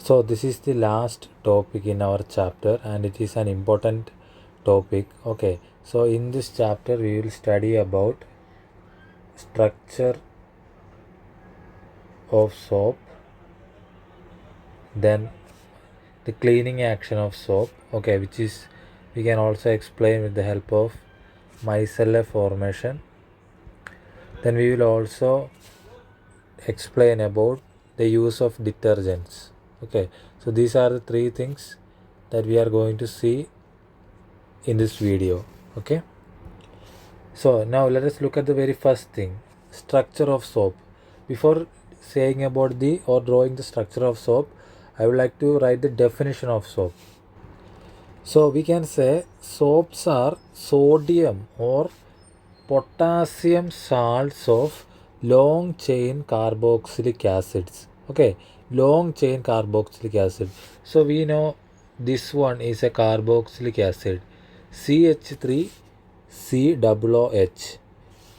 So this is the last topic in our chapter and it is an important topic. Okay, so in this chapter we will study about structure of soap, then the cleaning action of soap, okay, which is we can also explain with the help of micellar formation. Then we will also explain about the use of detergents. Okay, so these are the three things that we are going to see in this video. Okay, so now let us look at the very first thing, structure of soap. Before saying about the or drawing the structure of soap, I would like to write the definition of soap. So we can say soaps are sodium or potassium salts of long chain carboxylic acids. Okay, long chain carboxylic acid. So we know this one is a carboxylic acid, CH3COOH.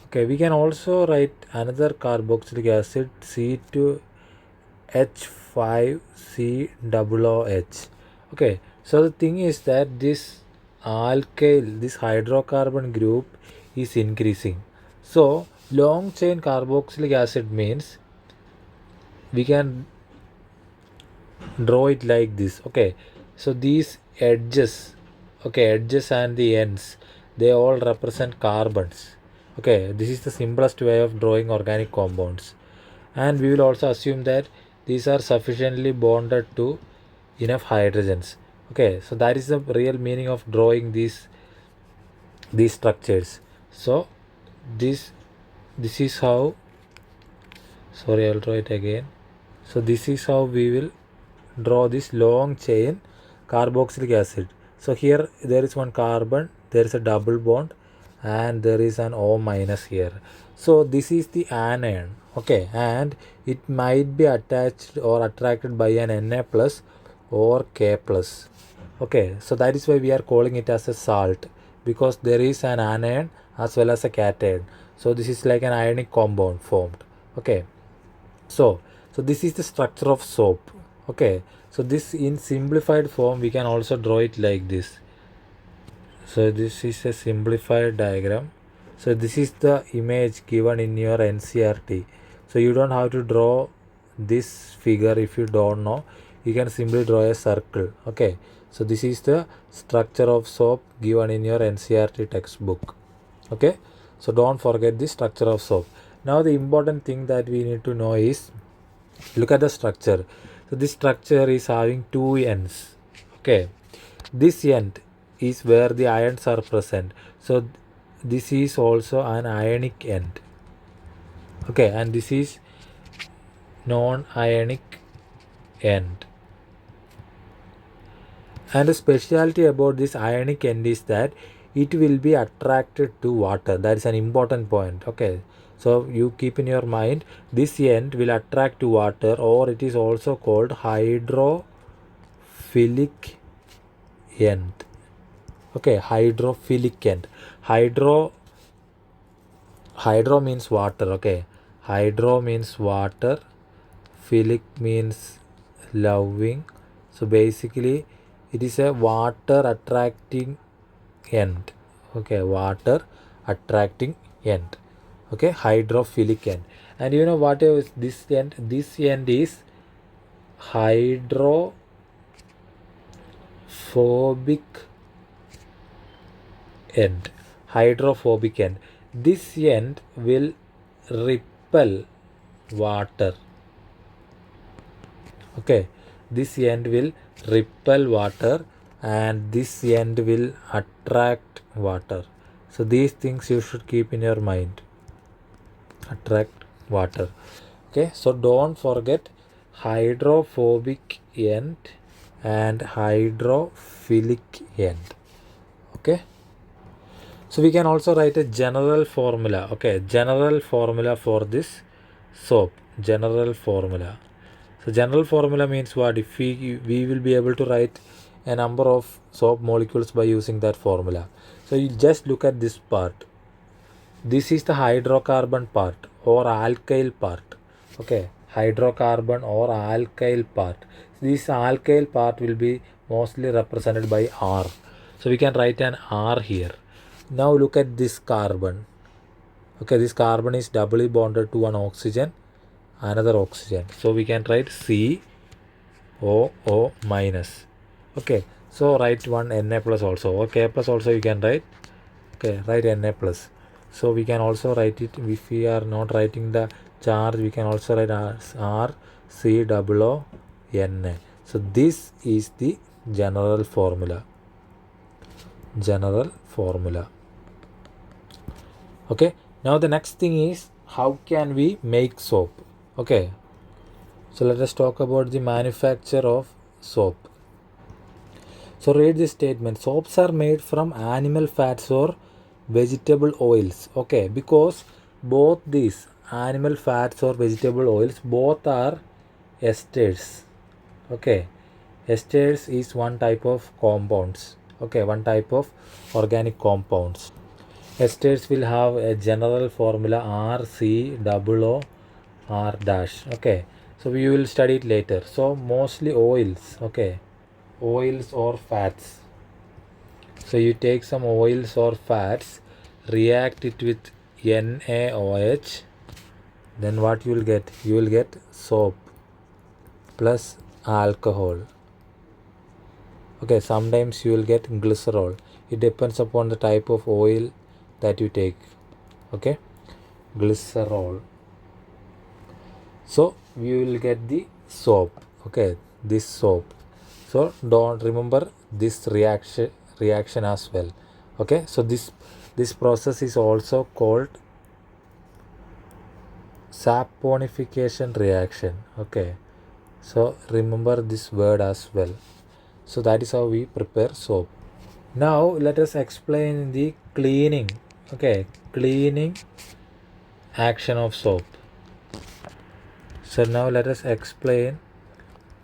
Okay, we can also write another carboxylic acid, C2H5COOH. Okay, so the thing is that this alkyl, this hydrocarbon group is increasing. So long chain carboxylic acid means we can draw it like this. Okay, so these edges, okay, edges and the ends, they all represent carbons. Okay, this is the simplest way of drawing organic compounds, and we will also assume that these are sufficiently bonded to enough hydrogens. Okay, so that is the real meaning of drawing these structures. So this is how, sorry, I'll draw it again. So this is how we will draw this long chain carboxylic acid. So here there is one carbon, there is a double bond, and there is an O minus here. So this is the anion. Okay, and it might be attached or attracted by an Na plus or K plus. Okay, so that is why we are calling it as a salt, because there is an anion as well as a cation. So this is like an ionic compound formed. Okay, so this is the structure of soap. Okay, so this in simplified form we can also draw it like this. So this is a simplified diagram. So this is the image given in your NCRT. So you don't have to draw this figure if you don't know. You can simply draw a circle. Okay, so this is the structure of soap given in your NCRT textbook. Okay, so don't forget the structure of soap. Now the important thing that we need to know is, look at the structure. So this structure is having two ends. Okay, this end is where the ions are present. So this is also an ionic end. Okay, and this is non-ionic end. And the specialty about this ionic end is that it will be attracted to water. That is an important point. Okay, so you keep in your mind, this end will attract to water, or it is also called hydrophilic end. Okay, hydrophilic end. Hydro means water. Okay, hydro means water, philic means loving. So basically it is a water attracting end. Okay, water attracting end. Okay, hydrophilic end. And you know what is this end? This end is hydrophobic end. Hydrophobic end. This end will repel water. Okay, this end will repel water and this end will attract water. So these things you should keep in your mind. Attract water. Okay, so don't forget hydrophobic end and hydrophilic end. Okay, so we can also write a general formula. Okay, general formula for this soap. General formula. So general formula means what? If we will be able to write a number of soap molecules by using that formula. So you just look at this part. This is the hydrocarbon part or alkyl part. Okay, hydrocarbon or alkyl part. This alkyl part will be mostly represented by R. So we can write an R here. Now look at this carbon. Okay, this carbon is doubly bonded to one oxygen, another oxygen. So we can write COO minus. Okay, so write one Na plus also, or K plus also you can write. Okay, write Na plus. So we can also write it, if we are not writing the charge, we can also write R C double O Na. So this is the general formula. Okay, now the next thing is, how can we make soap? Okay, so let us talk about the manufacture of soap. So read this statement. Soaps are made from animal fats or vegetable oils. Okay, because both these animal fats or vegetable oils, both are esters. Okay, esters is one type of compounds. Okay, one type of organic compounds. Esters will have a general formula RCOO R dash. Okay, so we will study it later. So mostly oils. Okay, oils or fats. So you take some oils or fats, react it with NaOH, then what you will get? You will get soap plus alcohol. Okay, sometimes you will get glycerol. It depends upon the type of oil that you take. Okay, glycerol. So we will get the soap. Okay, this soap. So don't remember this reaction as well. Okay, so this process is also called saponification reaction. Okay, so remember this word as well. So that is how we prepare soap. Now let us explain the cleaning. Okay, cleaning action of soap. So now let us explain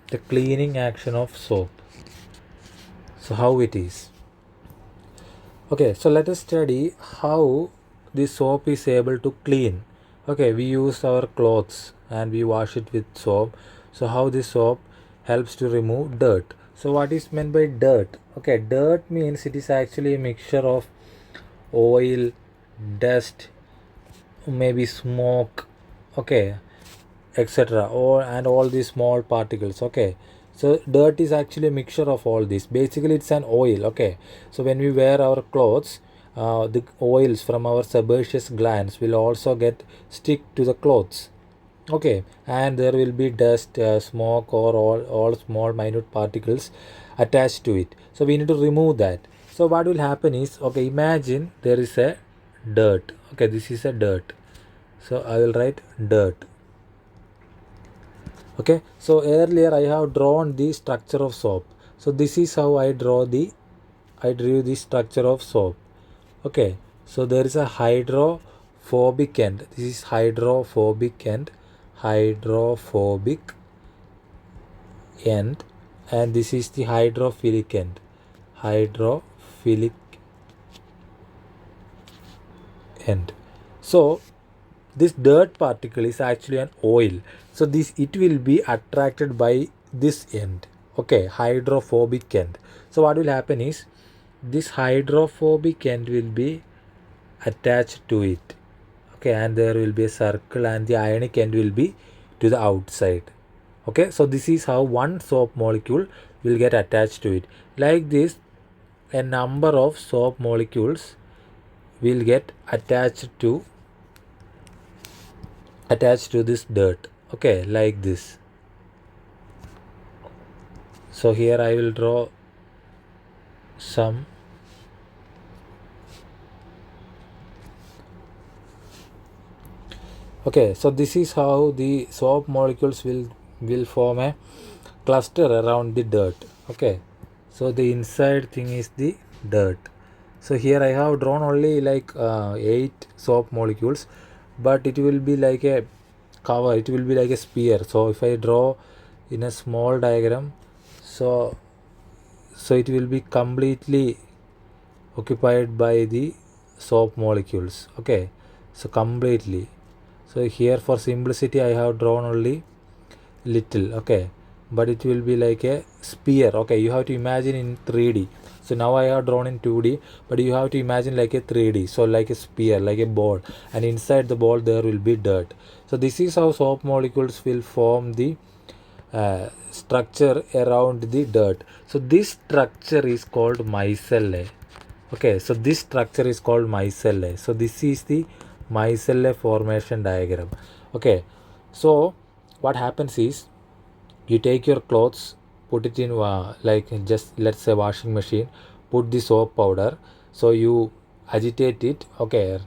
the cleaning action of soap. So how it is. Okay, so let us study how the soap is able to clean. Okay, we use our clothes and we wash it with soap. So how this soap helps to remove dirt. So what is meant by dirt? Okay, dirt means it is actually a mixture of oil, dust, maybe smoke, okay, etc. And all these small particles. Okay, so dirt is actually a mixture of all this. Basically it's an oil. Okay, so when we wear our clothes, the oils from our sebaceous glands will also get stick to the clothes. Okay, and there will be dust, smoke, or all small minute particles attached to it. So we need to remove that. So what will happen is, okay, imagine there is a dirt. Okay, this is a dirt. So I will write dirt. Okay, so earlier I have drawn the structure of soap. So this is how I drew the structure of soap. Okay, so there is a hydrophobic end. This is hydrophobic end, and this is the hydrophilic end, So this dirt particle is actually an oil. So it will be attracted by this end. Okay, hydrophobic end. So what will happen is, this hydrophobic end will be attached to it. Okay, and there will be a circle and the ionic end will be to the outside. Okay, so this is how one soap molecule will get attached to it. Like this, a number of soap molecules will get attached to this dirt. Okay, like this. So here I will draw some. Okay, so this is how the soap molecules will form a cluster around the dirt. Okay, so the inside thing is the dirt. So here I have drawn only like 8 soap molecules, but it will be like a cover, it will be like a sphere. So if I draw in a small diagram, so it will be completely occupied by the soap molecules. Okay, so completely. So here for simplicity I have drawn only little, okay, but it will be like a sphere. Okay, you have to imagine in 3D. So now I have drawn in 2D, but you have to imagine like a 3D. So like a sphere, like a ball, and inside the ball there will be dirt. So this is how soap molecules will form the structure around the dirt. So this structure is called micellae. Okay, so this structure is called micellae. So this is the micellae formation diagram. Okay, so what happens is you take your clothes, put it in like just let's say washing machine, put the soap powder, so you agitate it. Okay,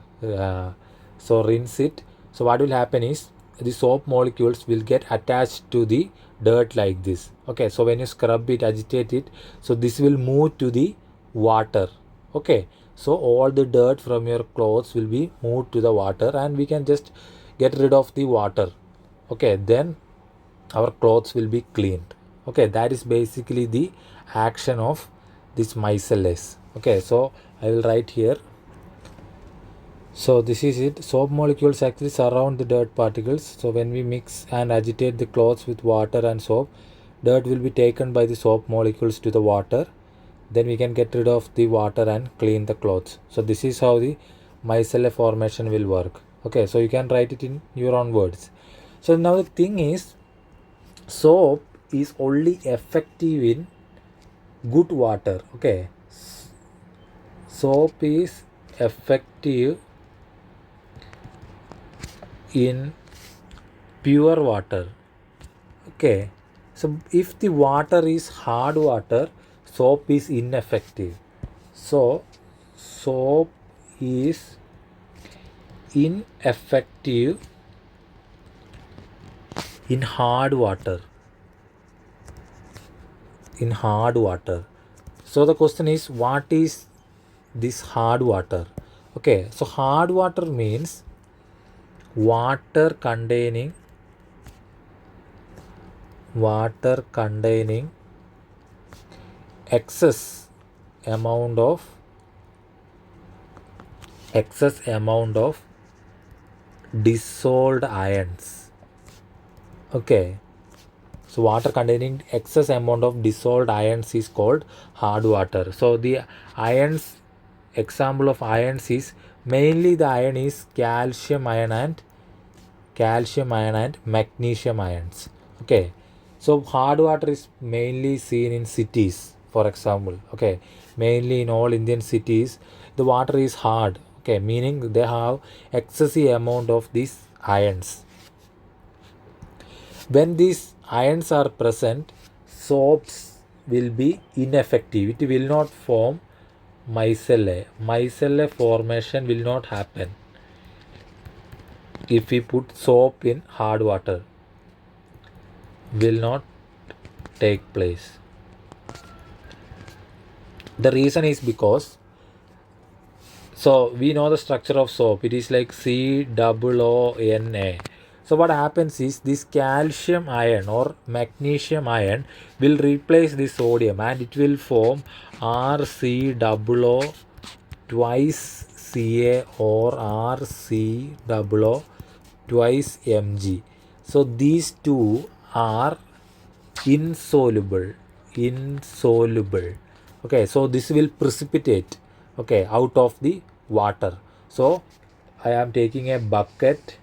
so rinse it. So what will happen is the soap molecules will get attached to the dirt like this. Okay, so when you scrub it, agitate it, so this will move to the water. Okay, so all the dirt from your clothes will be moved to the water, and we can just get rid of the water. Okay, then our clothes will be cleaned. Okay, that is basically the action of this micellae. Okay, so I will write here. So this is it. Soap molecules actually surround the dirt particles. So when we mix and agitate the clothes with water and soap, dirt will be taken by the soap molecules to the water. Then we can get rid of the water and clean the clothes. So this is how the micellar formation will work. Okay, so you can write it in your own words. So now the thing is, soap is only effective in good water. Okay, soap is effective in pure water. Okay, so if the water is hard water, soap is ineffective. So soap is ineffective in hard water. In hard water. So the question is, what is this hard water? Okay, so hard water means water containing excess amount of dissolved ions. Okay, so water containing excess amount of dissolved ions is called hard water. So the ions, example of ions is mainly the ion is calcium ion and magnesium ions. Okay, so hard water is mainly seen in cities, for example. Okay, mainly in all Indian cities, the water is hard. Okay, meaning they have excessive amount of these ions. When these ions are present, soaps will be ineffective. It will not form micellae. Micellae formation will not happen if we put soap in hard water. Will not take place. The reason is because, so we know the structure of soap. It is like COONA. So what happens is this calcium ion or magnesium ion will replace the sodium and it will form RCOO twice Ca or RCOO twice Mg. So these two are insoluble. Okay, so this will precipitate, okay, out of the water. So I am taking a bucket.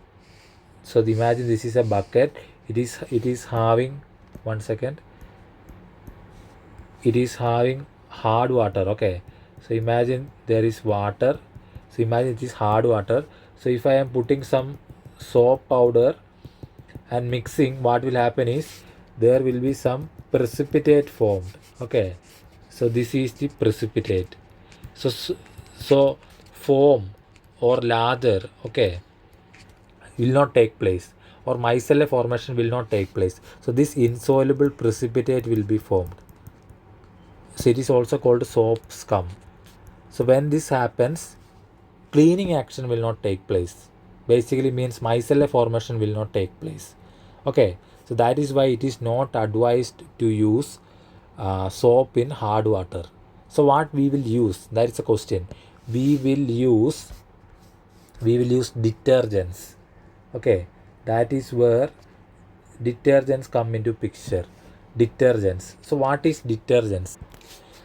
So imagine this is a bucket. It is having, one second, it is having hard water. Okay, so imagine there is water. So imagine it is hard water. So if I am putting some soap powder and mixing, what will happen is there will be some precipitate formed. Okay, so this is the precipitate. So foam or lather, okay, will not take place, or micellar formation will not take place. So this insoluble precipitate will be formed. So it is also called soap scum. So when this happens, cleaning action will not take place. Basically means micellar formation will not take place. Okay, so that is why it is not advised to use soap in hard water. So what we will use? That is a question. We will use detergents. Okay, that is where detergents come into picture. Detergents. So what is detergents?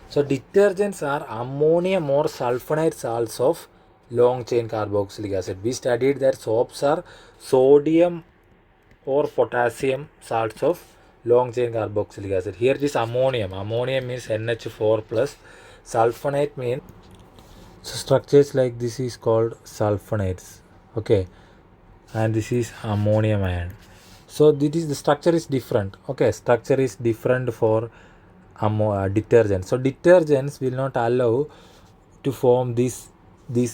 So detergents are ammonium or sulfonate salts of long chain carboxylic acid. We studied that soaps are sodium or potassium salts of long chain carboxylic acid. Here it is ammonium. Ammonium means NH4 plus. Sulfonate means, so structures like this is called sulfonates. Okay, and this is ammonium ion. So this is the structure is different. Okay, structure is different for detergents. So detergents will not allow to form this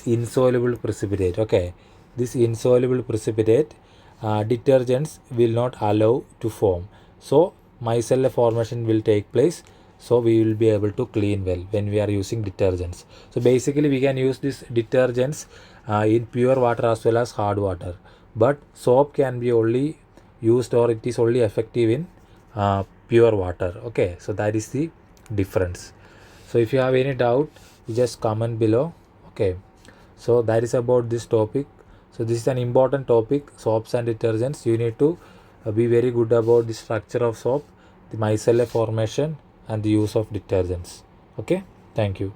insoluble precipitate. Okay, this insoluble precipitate detergents will not allow to form. So micellar formation will take place. So we will be able to clean well when we are using detergents. So basically we can use these detergents in pure water as well as hard water. But soap can be only used, or it is only effective in pure water. Okay, so that is the difference. So if you have any doubt, you just comment below. Okay, so that is about this topic. So this is an important topic, soaps and detergents. You need to be very good about the structure of soap, the micellar formation, and the use of detergents. Okay, thank you.